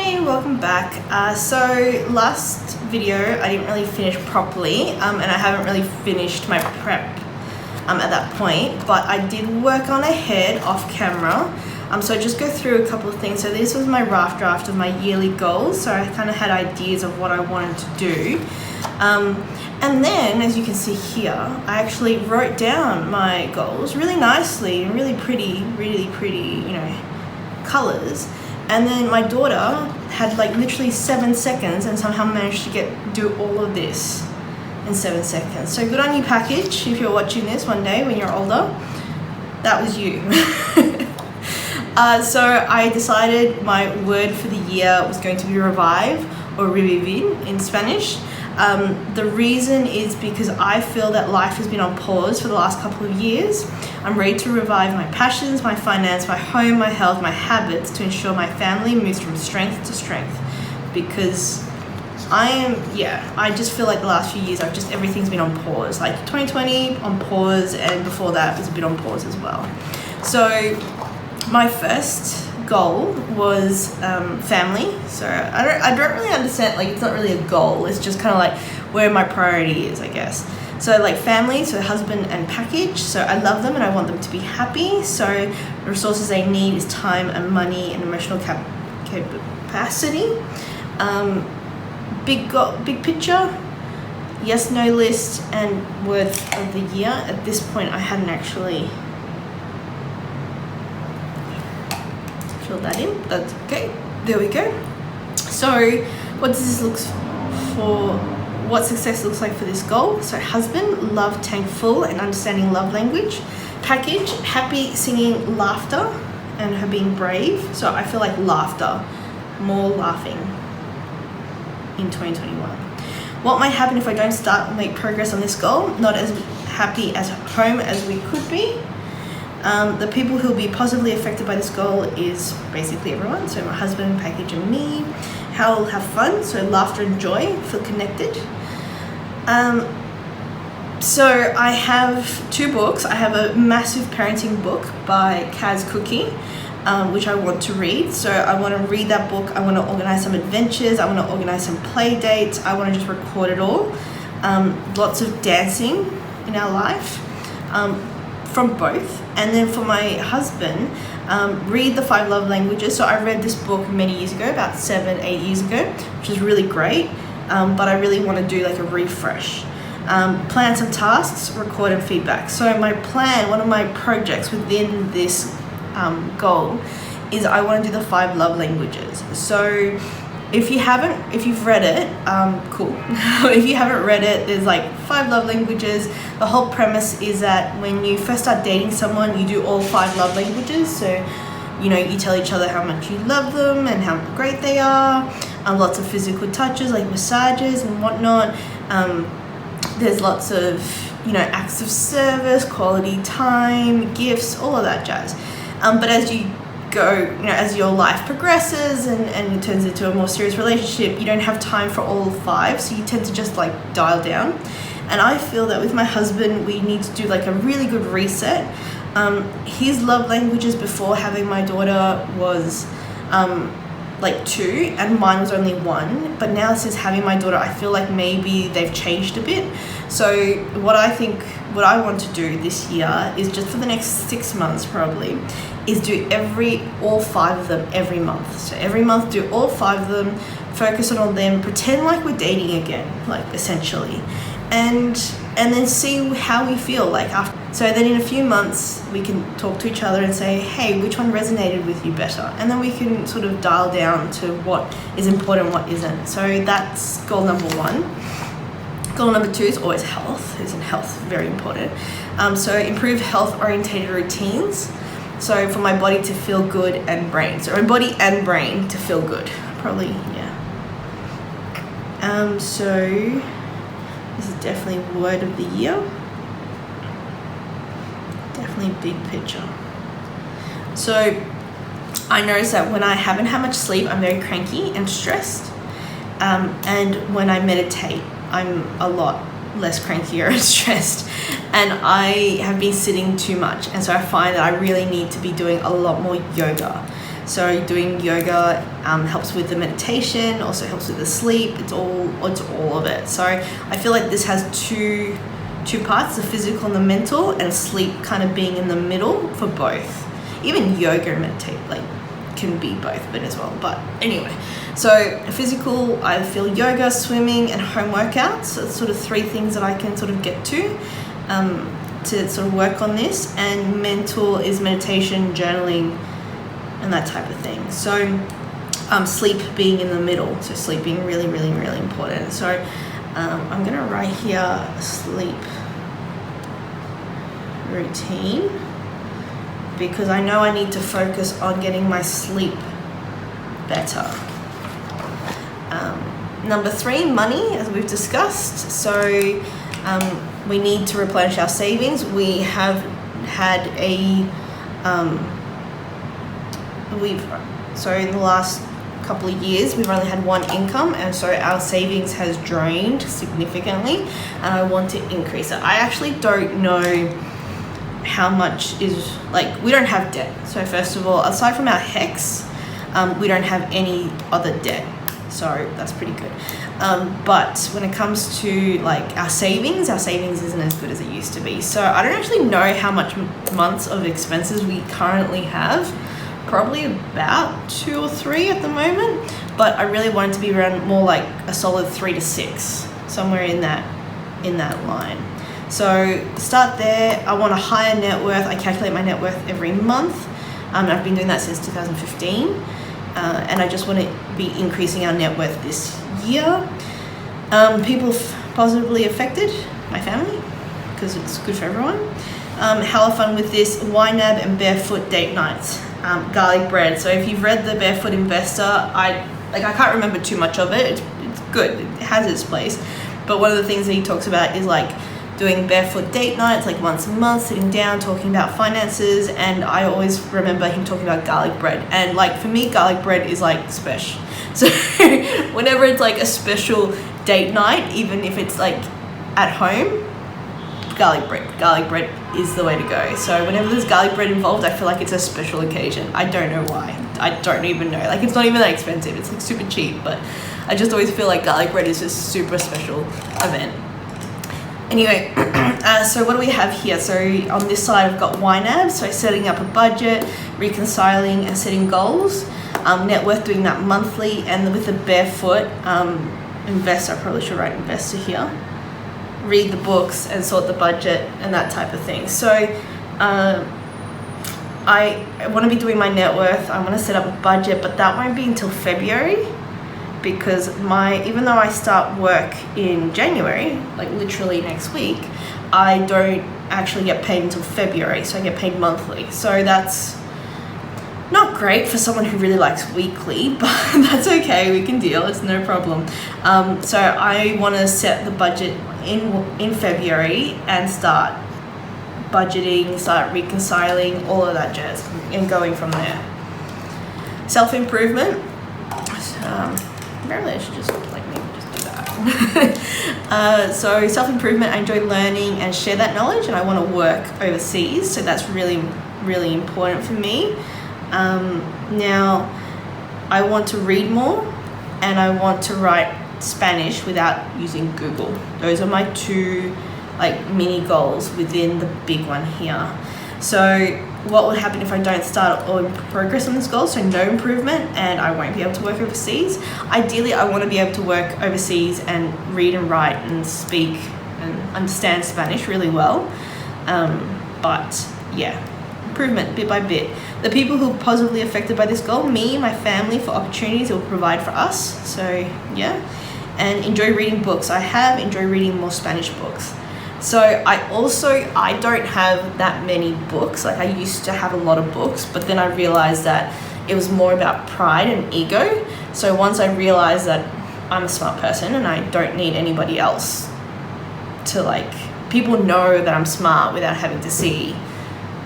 Hey, welcome back. So last video I didn't really finish properly and I haven't really finished my prep at that point, but I did work on ahead off camera. So I just go through a couple of things. So this was my rough draft of my yearly goals, so I kind of had ideas of what I wanted to do. And then, as you can see here, I actually wrote down my goals really nicely and really pretty, colors. And then my daughter had like literally 7 seconds and somehow managed to do all of this in 7 seconds. So good on you, package, if you're watching this one day when you're older. That was you. So I decided my word for the year was going to be revive or revivir in Spanish. The reason is because I feel that life has been on pause for the last couple of years. I'm ready to revive my passions, my finance, my home, my health, my habits to ensure my family moves from strength to strength. Because I just feel like the last few years everything's been on pause. Like 2020 on pause, and before that was a bit on pause as well. So my first goal was family. So I don't really understand, like it's not really a goal, it's just kind of like where my priority is, I guess. So like family, so husband and package, so I love them and I want them to be happy. So the resources they need is time and money and emotional capacity. Big picture, yes, no list, and words of the year. At this point I hadn't actually fill that in. That's okay. There we go. So what does this look for? What success looks like for this goal? So husband, love tank full and understanding love language. Package, happy, singing, laughter, and her being brave. So I feel like laughter, more laughing in 2021. What might happen if I don't start and make progress on this goal? Not as happy at home as we could be. The people who will be positively affected by this goal is basically everyone. So my husband, package, and me. How I'll have fun. So laughter and joy, feel connected. So I have 2 books. I have a massive parenting book by Kaz Cookie, which I want to read. So I want to read that book. I want to organize some adventures. I want to organize some play dates. I want to just record it all. Lots of dancing in our life. From both. And then for my husband, read the 5 love languages. So I read this book many years ago, about 7-8 years ago, which is really great, but I really want to do like a refresh. Plan some tasks, record and feedback. So my plan, one of my projects within this goal is I want to do the 5 love languages. So if you've read it, cool. If you haven't read it, there's like 5 love languages. The whole premise is that when you first start dating someone, you do all 5 love languages. So, you tell each other how much you love them and how great they are. Lots of physical touches like massages and whatnot. There's lots of, acts of service, quality time, gifts, all of that jazz. But as you go, as your life progresses and it turns into a more serious relationship, you don't have time for all 5, so you tend to just like dial down. And I feel that with my husband, we need to do like a really good reset. His love languages before having my daughter was like 2 and mine was only 1, but now since having my daughter, I feel like maybe they've changed a bit. So what I want to do this year is just for the next 6 months probably is do all 5 of them every month. So every month do all 5 of them, focus on all them, pretend like we're dating again, like essentially, and then see how we feel like after. So then in a few months we can talk to each other and say, hey, which one resonated with you better? And then we can sort of dial down to what is important, what isn't. So that's goal number 1. Goal number 2 is always health. Isn't health very important? So improve health-orientated routines. So for my body to feel good and brain. So my body and brain to feel good. Probably, yeah. So this is definitely word of the year. Definitely big picture. So I notice that when I haven't had much sleep, I'm very cranky and stressed. And when I meditate, I'm a lot less crankier and stressed, and I have been sitting too much, and so I find that I really need to be doing a lot more yoga. So doing yoga helps with the meditation, also helps with the sleep. It's all of it. So I feel like this has two parts, the physical and the mental, and sleep kind of being in the middle for both. Even yoga and meditate can be both of it as well. But anyway, so physical, I feel yoga, swimming, and home workouts. So it's sort of 3 things that I can sort of get to sort of work on this. And mental is meditation, journaling, and that type of thing. So sleep being in the middle. So sleep being really, really, really important. So I'm gonna write here sleep routine, because I know I need to focus on getting my sleep better. Number 3, money, as we've discussed. So we need to replenish our savings. We have had so in the last couple of years we've only had one income, and so our savings has drained significantly, and I want to increase it. I actually don't know how much is, we don't have debt. So first of all, aside from our HEX, we don't have any other debt, so that's pretty good. But when it comes to our savings isn't as good as it used to be. So I don't actually know how much months of expenses we currently have. Probably about 2 or 3 at the moment, but I really want it to be around more like a solid 3 to 6, somewhere in that line. So start there. I want a higher net worth. I calculate my net worth every month. I've been doing that since 2015, and I just want to be increasing our net worth this year. People positively affected, my family, because it's good for everyone. Hella fun with this, YNAB and barefoot date nights. Garlic bread. So if you've read The Barefoot Investor, I can't remember too much of it. It's good. It has its place. But one of the things that he talks about is doing barefoot date nights, once a month, sitting down, talking about finances. And I always remember him talking about garlic bread. And for me, garlic bread is special. So whenever it's a special date night, even if it's at home, garlic bread is the way to go. So whenever there's garlic bread involved, I feel like it's a special occasion. I don't know why. I don't even know. It's not even that expensive. It's super cheap, but I just always feel like garlic bread is a super special event. Anyway, so what do we have here? So on this side, I've got YNAB, so setting up a budget, reconciling and setting goals. Net worth, doing that monthly, and with the barefoot investor, I probably should write investor here. Read the books and sort the budget and that type of thing. So I want to be doing my net worth. I want to set up a budget, but that won't be until February, because even though I start work in January, literally next week, I don't actually get paid until February, so I get paid monthly. So that's not great for someone who really likes weekly, but that's okay, we can deal, it's no problem. So I want to set the budget in February and start budgeting, start reconciling, all of that jazz, and going from there. Self-improvement. Apparently I should just maybe just do that. So self-improvement, I enjoy learning and share that knowledge, and I want to work overseas, so that's really, really important for me. Now I want to read more, and I want to write Spanish without using Google. Those are my 2 mini goals within the big one here. So what will happen if I don't start or progress on this goal? So no improvement, and I won't be able to work overseas. Ideally, I want to be able to work overseas and read and write and speak and understand Spanish really well. But yeah, improvement bit by bit. The people who are positively affected by this goal, me, my family, for opportunities it will provide for us. So yeah, and enjoy reading books. I have enjoyed reading more Spanish books. So I don't have that many books. I used to have a lot of books, but then I realized that it was more about pride and ego. So once I realized that I'm a smart person and I don't need anybody else to people know that I'm smart without having to see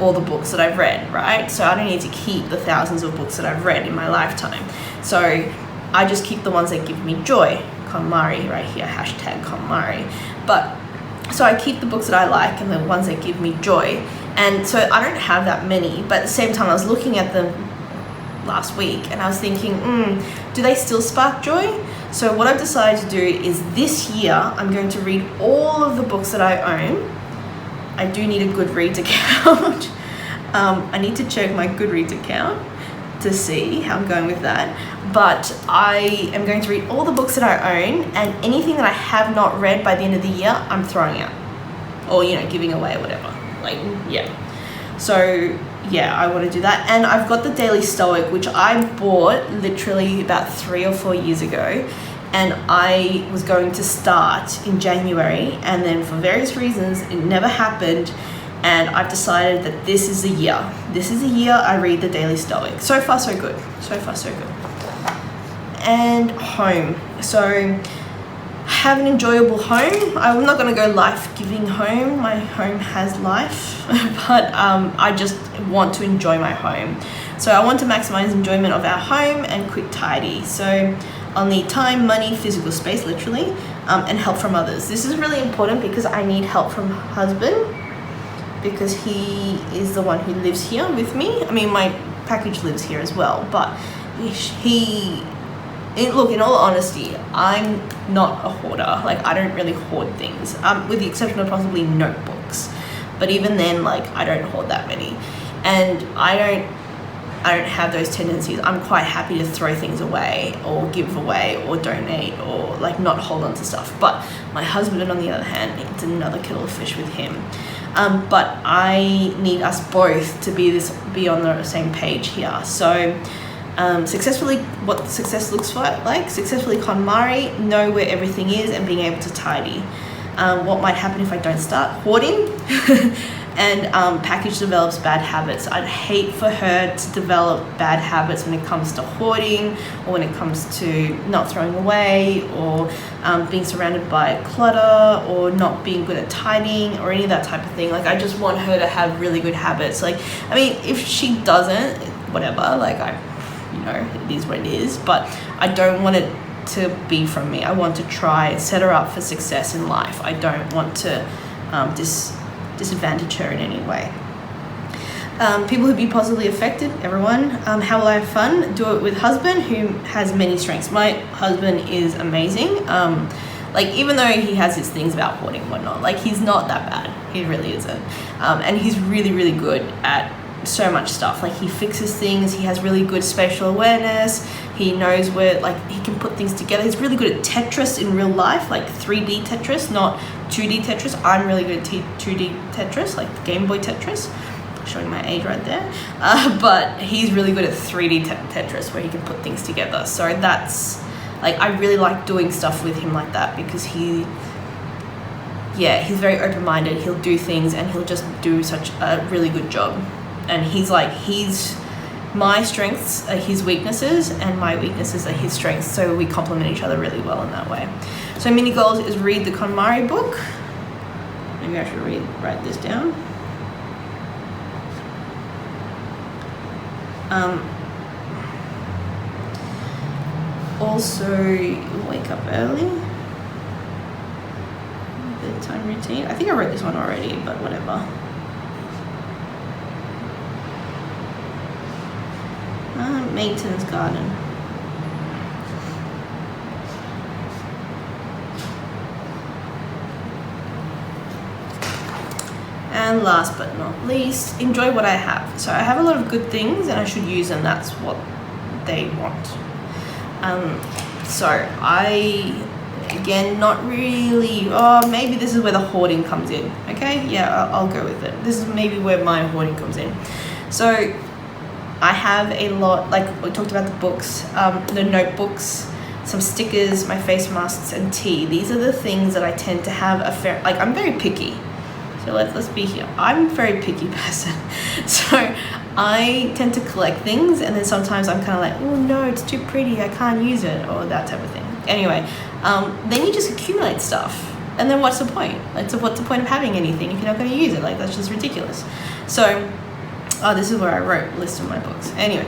all the books that I've read, right? So I don't need to keep the thousands of books that I've read in my lifetime. So I just keep the ones that give me joy. KonMari right here, #KonMari. But so I keep the books that I like and the ones that give me joy. And so I don't have that many, but at the same time I was looking at them last week, and I was thinking, do they still spark joy? So what I've decided to do is this year I'm going to read all of the books that I own. I do need a Goodreads account. I need to check my Goodreads account to see how I'm going with that. But I am going to read all the books that I own, and anything that I have not read by the end of the year, I'm throwing out. Or, giving away or whatever. So, yeah, I want to do that. And I've got the Daily Stoic, which I bought literally about 3 or 4 years ago. And I was going to start in January. And then for various reasons, it never happened. And I've decided that this is the year. This is the year I read the Daily Stoic. So far, so good. So far, so good. And home. So have an enjoyable home. I'm not going to go life-giving home. My home has life, but I just want to enjoy my home. So I want to maximize enjoyment of our home and quit tidy. So I'll need time, money, physical space, literally, and help from others. This is really important because I need help from husband, because he is the one who lives here with me. I mean, my package lives here as well, but look, in all honesty, I'm not a hoarder. I don't really hoard things, with the exception of possibly notebooks. But even then, I don't hoard that many. And I don't have those tendencies. I'm quite happy to throw things away or give away or donate or not hold on to stuff. But my husband, on the other hand, it's another kettle of fish with him. But I need us both to be on the same page here. So what success looks like, successfully KonMari, know where everything is and being able to tidy. What might happen if I don't start? Hoarding. And package develops bad habits. I'd hate for her to develop bad habits when it comes to hoarding, or when it comes to not throwing away, or being surrounded by clutter, or not being good at tidying, or any of that type of thing. I just want her to have really good habits. If she doesn't, whatever, it is what it is, but I don't want it to be from me. I want to try set her up for success in life. I don't want to disadvantage her in any way. People who be positively affected, everyone. How will I have fun? Do it with husband who has many strengths. My husband is amazing. Even though he has his things about hoarding and whatnot, he's not that bad. He really isn't. And he's really, really good at so much stuff. He fixes things. He has really good spatial awareness. He knows where, he can put things together. He's really good at Tetris in real life, 3D Tetris, not 2D Tetris. I'm really good at 2D Tetris, the Game Boy Tetris. Showing my age right there. But he's really good at 3D Tetris, where he can put things together. So that's, I really like doing stuff with him like that, because he's very open-minded. He'll do things and he'll just do such a really good job. And he's my strengths are his weaknesses, and my weaknesses are his strengths. So we complement each other really well in that way. So mini goals is read the KonMari book. Maybe I should write this down. Also, wake up early. Bedtime routine. I think I wrote this one already, but whatever. Maintenance garden. And last but not least, enjoy what I have. So I have a lot of good things and I should use them. That's what they want. So again, not really, maybe this is where the hoarding comes in. Okay, yeah, I'll go with it. This is maybe where my hoarding comes in. So I have a lot, we talked about the books, the notebooks, some stickers, my face masks, and tea. These are the things that I tend to have I'm very picky. So let's be here. I'm a very picky person. So I tend to collect things, and then sometimes I'm kind of oh no, it's too pretty, I can't use it, or that type of thing. Anyway, then you just accumulate stuff. And then what's the point? What's the point of having anything if you're not going to use it? That's just ridiculous. So this is where I wrote a list of my books. Anyway,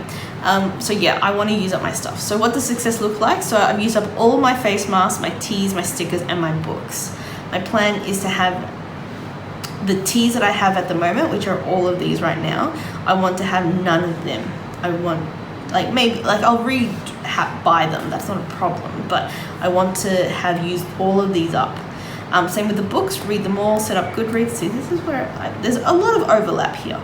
so yeah, I want to use up my stuff. So what does success look like? So I've used up all my face masks, my teas, my stickers, and my books. My plan is to have the teas that I have at the moment, which are all of these right now. I want to have none of them. I like maybe like I'll buy them, that's not a problem, but I want to have used all of these up. Same with the books, read them all, set up Goodreads. See, this is where there's a lot of overlap here.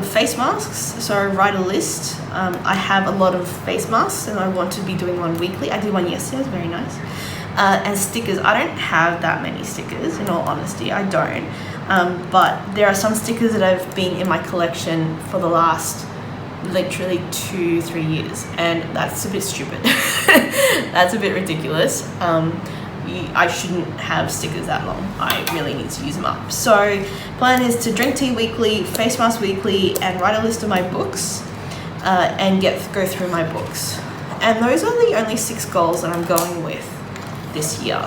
Face masks, so write a list. I have a lot of face masks and I want to be doing one weekly. I did one yesterday, it was very nice. And stickers, I don't have that many stickers, in all honesty, I don't. But there are some stickers that have been in my collection for the last literally 2-3 years, and that's a bit stupid. That's a bit ridiculous. I shouldn't have stickers that long. I really need to use them up. So plan is to drink tea weekly, face mask weekly, and write a list of my books, and go through my books. And those are the only 6 goals that I'm going with this year.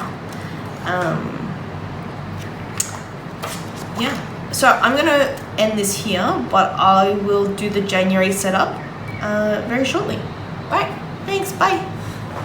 Yeah, so I'm gonna end this here, but I will do the January setup very shortly. Right, thanks, bye.